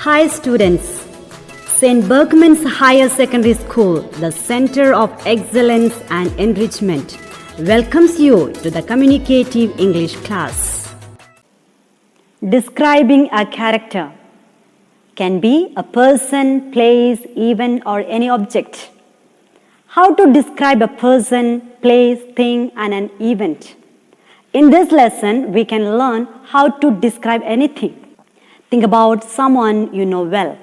Hi students, St. Bergman's Higher Secondary School, the Center of Excellence and Enrichment, welcomes you to the Communicative English class. Describing a character can be a person, place, event or any object. How to describe a person, place, thing and an event? In this lesson, we can learn how to describe anything. Think about someone you know well.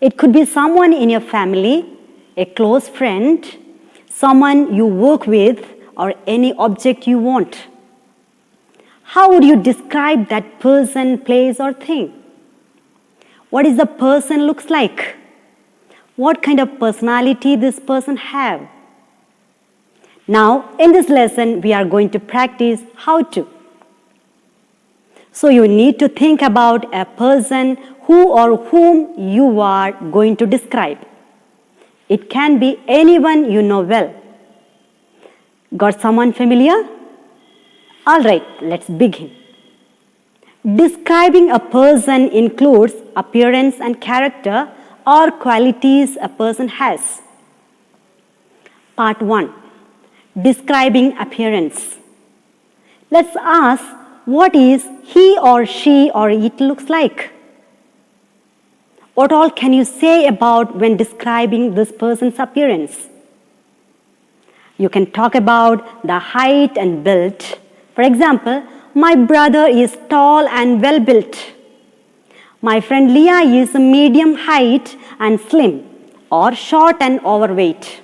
It could be someone in your family, a close friend, someone you work with, or any object you want. How would you describe that person, place, or thing? What is the person looks like? What kind of personality this person have? Now, in this lesson, we are going to practice how to. So you need to think about a person who or whom you are going to describe. It can be anyone you know well. Got someone familiar? All right, let's begin. Describing a person includes appearance and character or qualities a person has. Part 1. Describing appearance. Let's ask, what is he or she or it looks like? What all can you say about when describing this person's appearance? You can talk about the height and build. For example, my brother is tall and well built. My friend Leah is medium height and slim, or short and overweight.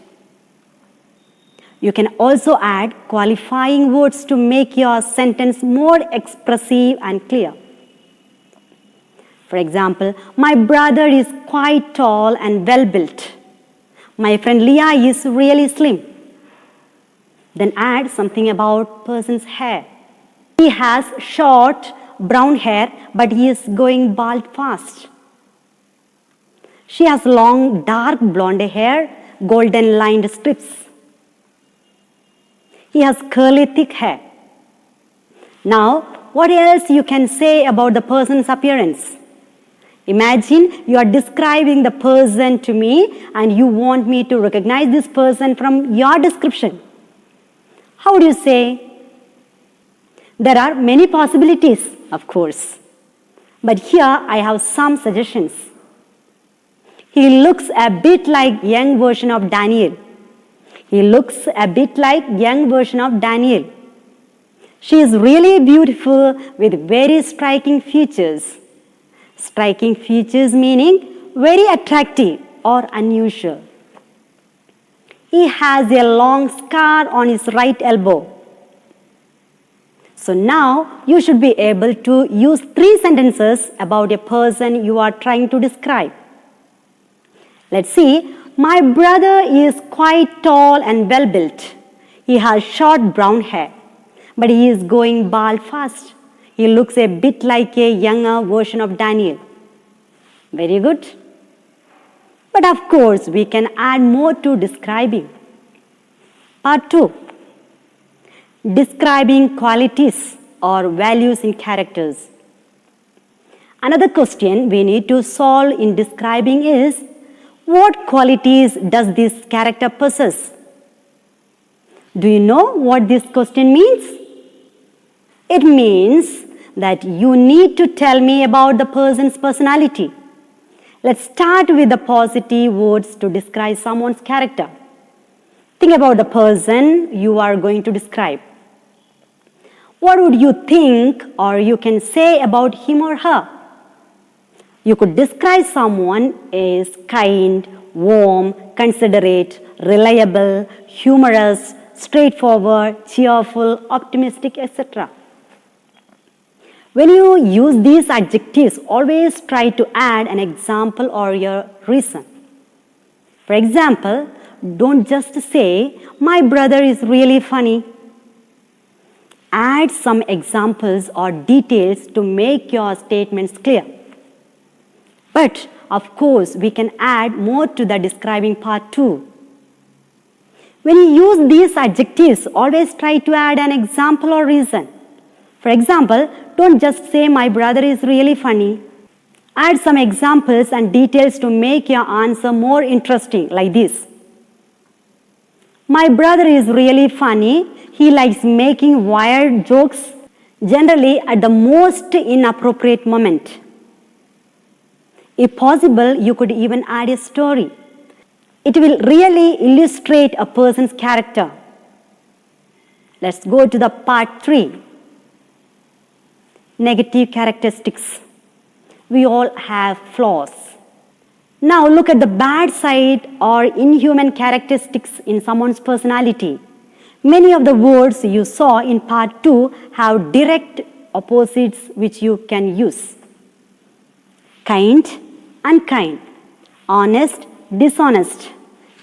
You can also add qualifying words to make your sentence more expressive and clear. For example, my brother is quite tall and well built. My friend Leah is really slim. Then add something about person's hair. He has short brown hair, but he is going bald fast. She has long dark blonde hair, golden lined strips. He has curly thick hair. Now, what else you can say about the person's appearance? Imagine you are describing the person to me and you want me to recognize this person from your description. How would you say? There are many possibilities, of course. But here I have some suggestions. He looks a bit like young version of Daniel. He looks a bit like young version of Daniel. She is really beautiful with very striking features. Striking features meaning very attractive or unusual. He has a long scar on his right elbow. So now you should be able to use 3 sentences about a person you are trying to describe. Let's see. My brother is quite tall and well built. He has short brown hair, but he is going bald fast. He looks a bit like a younger version of Daniel. Very good. But of course, we can add more to describing. Part 2. Describing qualities or values in characters. Another question we need to solve in describing is, what qualities does this character possess? Do you know what this question means? It means that you need to tell me about the person's personality. Let's start with the positive words to describe someone's character. Think about the person you are going to describe. What would you think or you can say about him or her? You could describe someone as kind, warm, considerate, reliable, humorous, straightforward, cheerful, optimistic, etc. When you use these adjectives, always try to add an example or your reason. For example, don't just say, my brother is really funny. Add some examples or details to make your statements clear. But, of course, we can add more to the describing part too. When you use these adjectives, always try to add an example or reason. For example, don't just say, my brother is really funny. Add some examples and details to make your answer more interesting, like this. My brother is really funny. He likes making wired jokes, generally at the most inappropriate moment. If possible, you could even add a story. It will really illustrate a person's character. Let's go to the part 3. Negative characteristics. We all have flaws. Now look at the bad side or inhuman characteristics in someone's personality. Many of the words you saw in part 2 have direct opposites which you can use. Kind, unkind. Honest, dishonest.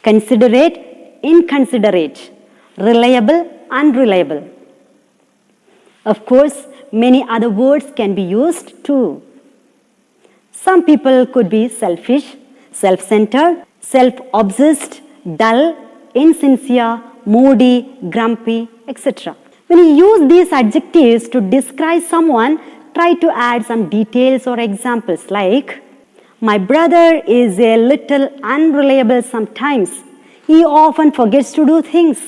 Considerate, inconsiderate. Reliable, unreliable. Of course, many other words can be used too. Some people could be selfish, self-centered, self-obsessed, dull, insincere, moody, grumpy, etc. When you use these adjectives to describe someone, try to add some details or examples like, my brother is a little unreliable sometimes. He often forgets to do things.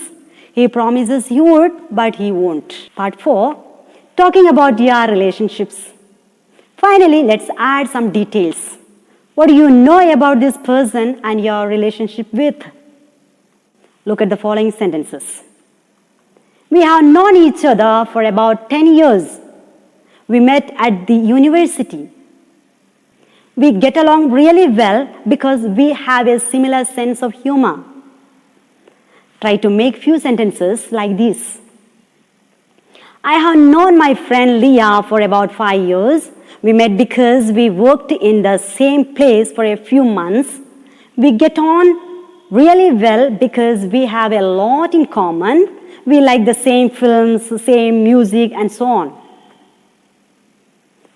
He promises he would, but he won't. Part 4, talking about your relationships. Finally, let's add some details. What do you know about this person and your relationship with? Look at the following sentences. We have known each other for about 10 years. We met at the university. We get along really well because we have a similar sense of humor. Try to make few sentences like this. I have known my friend Leah for about 5 years. We met because we worked in the same place for a few months. We get on really well because we have a lot in common. We like the same films, same music, and so on.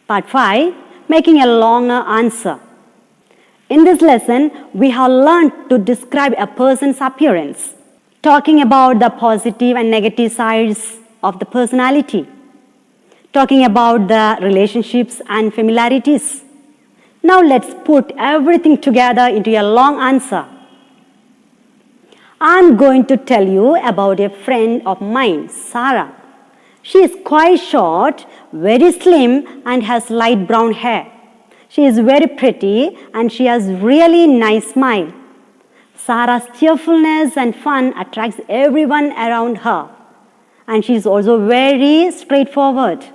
Part 5, making a longer answer. In this lesson, we have learned to describe a person's appearance, talking about the positive and negative sides of the personality, talking about the relationships and familiarities. Now let's put everything together into a long answer. I'm going to tell you about a friend of mine, Sarah. She is quite short, very slim, and has light brown hair. She is very pretty and she has really nice smile. Sarah's cheerfulness and fun attracts everyone around her. And she is also very straightforward.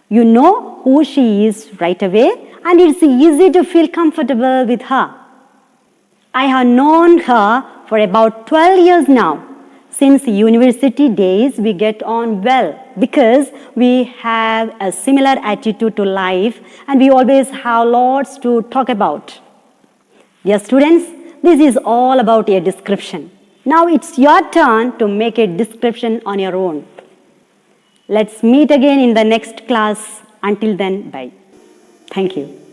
You know who she is right away, and it's easy to feel comfortable with her. I have known her for about 12 years now. Since university days, we get on well because we have a similar attitude to life and we always have lots to talk about. Dear students, this is all about a description. Now it's your turn to make a description on your own. Let's meet again in the next class. Until then, bye. Thank you.